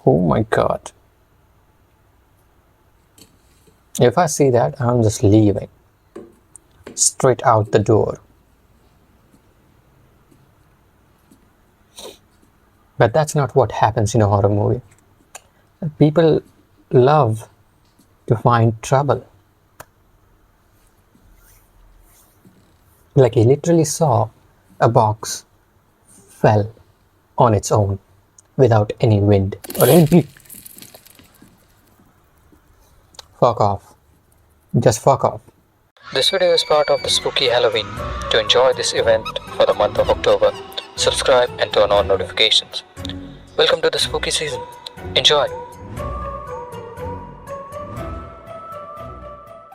Oh my god. If I see that, I'm just leaving. Straight out the door. But that's not what happens in a horror movie. People love to find trouble. Like he literally saw a box fell on its own without any wind or anything. Fuck off. Just fuck off. This video is part of the Spooky Halloween. To enjoy this event for the month of October, subscribe and turn on notifications. Welcome to the spooky season. Enjoy.